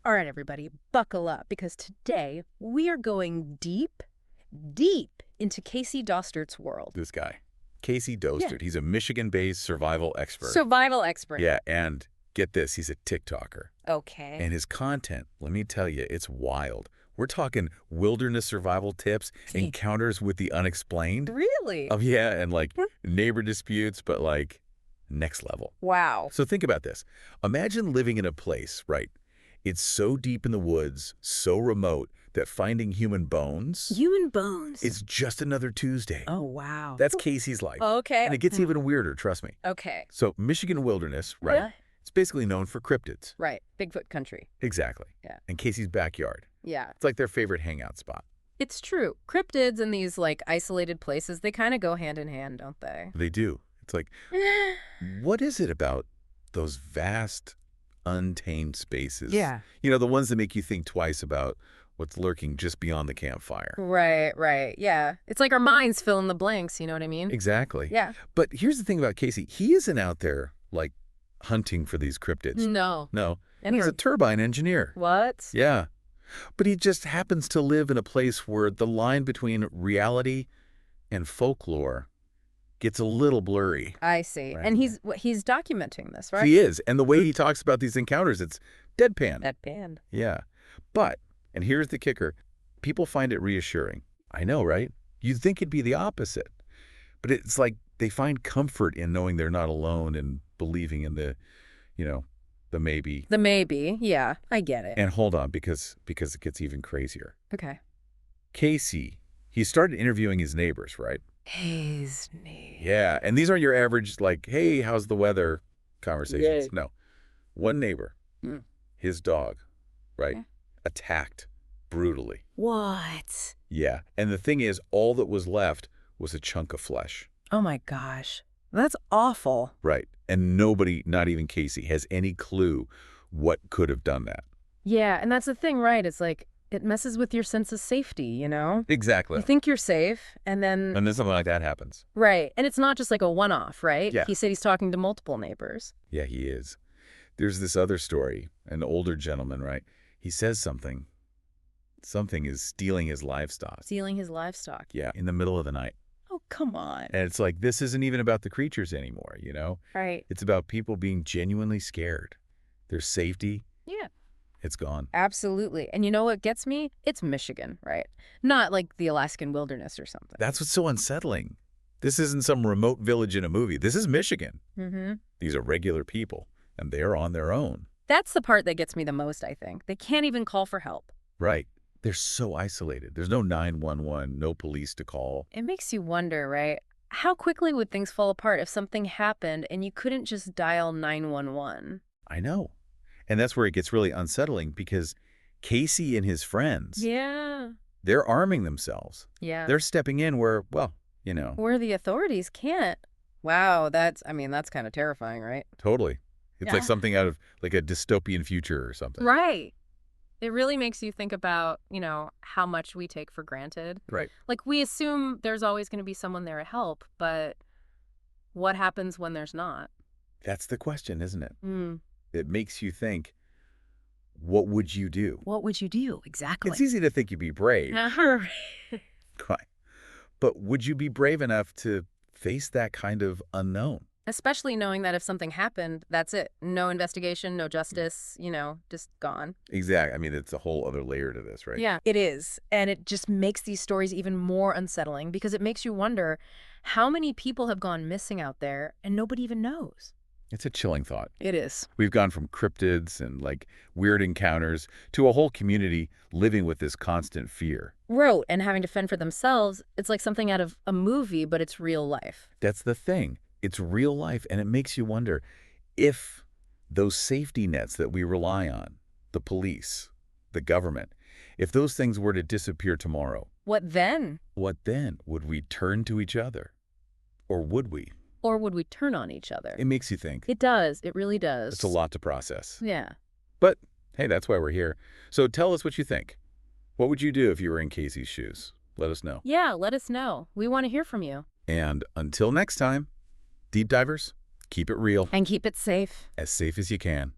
All right, everybody, buckle up because today we are going deep, deep into Casey Dostert's world. This guy, Casey Yeah. Dostert, he's a Michigan-based survival expert. Survival expert. Yeah, and get this, he's a TikToker. Okay. And his content, let me tell you, it's wild. We're talking wilderness survival tips, encounters with the unexplained. Really? Oh, yeah, and like neighbor disputes, but like next level. Wow. So think about this. Imagine living in a place, right? It's so deep in the woods, so remote, that finding human bones, Human bones. it's just another Tuesday. Oh, wow. That's Casey's life. Okay. And it gets even weirder, trust me. Okay. So Michigan wilderness, right? Yeah. It's basically known for cryptids. Right. Bigfoot country. Exactly. Yeah. And Casey's backyard. Yeah. It's like their favorite hangout spot. It's true. Cryptids and these, like, isolated places, they kind of go hand in hand, don't they? They do. It's like, what is it about those vast, untamed spaces? Yeah. You know, the ones that make you think twice about what's lurking just beyond the campfire. Right, right. Yeah. It's like our minds fill in the blanks, you know what I mean? Exactly. Yeah. But here's the thing about Casey. He isn't out there, like, hunting for these cryptids. No. No. And He's a turbine engineer. What? Yeah. But he just happens to live in a place where the line between reality and folklore gets a little blurry. I see. Right. And he's documenting this, right? He is. And the way he talks about these encounters, it's deadpan. That band. Yeah. But, and here's the kicker, people find it reassuring. I know, right? You'd think it'd be the opposite. But it's like they find comfort in knowing they're not alone and believing in the, you know, the maybe. The maybe. Yeah, I get it. And hold on, because it gets even crazier. Okay. Casey, he started interviewing his neighbors, right? His name. Yeah, and these aren't your average, like, hey, how's the weather conversations. Yeah. No. One neighbor, Mm. his dog, right, Yeah. attacked brutally. What? Yeah, and the thing is, all that was left was a chunk of flesh. Oh my gosh. That's awful. Right, and nobody, not even Casey, has any clue what could have done that. Yeah, and that's the thing, right? It's like it messes with your sense of safety, you know? Exactly. You think you're safe, and then... And then something like that happens. Right. And it's not just like a one-off, right? Yeah. He said he's talking to multiple neighbors. Yeah, he is. There's this other story, an older gentleman, right? He says something is stealing his livestock. Stealing his livestock. Yeah, in the middle of the night. Oh, come on. And it's like, this isn't even about the creatures anymore, you know? Right. It's about people being genuinely scared. Their safety, Yeah. it's gone. Absolutely. And you know what gets me? It's Michigan, right? Not like the Alaskan wilderness or something. That's what's so unsettling. This isn't some remote village in a movie. This is Michigan. Mm-hmm. These are regular people, and they're on their own. That's the part that gets me the most, I think. They can't even call for help. Right. They're so isolated. There's no 911, no police to call. It makes you wonder, right? How quickly would things fall apart if something happened and you couldn't just dial 911? I know. And that's where it gets really unsettling because Casey and his friends, Yeah. they're arming themselves. Yeah. They're stepping in where, well, you know, Where the authorities can't. Wow, that's kind of terrifying, right? totally. It's Yeah. like something out of like a dystopian future or something. Right. It really makes you think about, how much we take for granted. Right. Like, we assume there's always going to be someone there to help, but what happens when there's not? That's the question, isn't it? Mm. It makes you think, what would you do? What would you do? Exactly. It's easy to think you'd be brave. Right. But would you be brave enough to face that kind of unknown? Especially knowing that if something happened, that's it. No investigation, no justice, just gone. Exactly. I mean, it's a whole other layer to this, right? Yeah, it is. And it just makes these stories even more unsettling because it makes you wonder how many people have gone missing out there and nobody even knows. It's a chilling thought. It is. We've gone from cryptids and like weird encounters to a whole community living with this constant fear. Wrote and having to fend for themselves, it's like something out of a movie, but it's real life. That's the thing. It's real life, and it makes you wonder if those safety nets that we rely on, the police, the government, if those things were to disappear tomorrow, What then? what then? Would we turn to each other? Or would we? Or would we turn on each other? It makes you think. It does. It really does. It's a lot to process. Yeah. But, hey, that's why we're here. So tell us what you think. What would you do if you were in Casey's shoes? Let us know. Yeah, let us know. We want to hear from you. And until next time, deep divers, keep it real, And keep it safe. as safe as you can.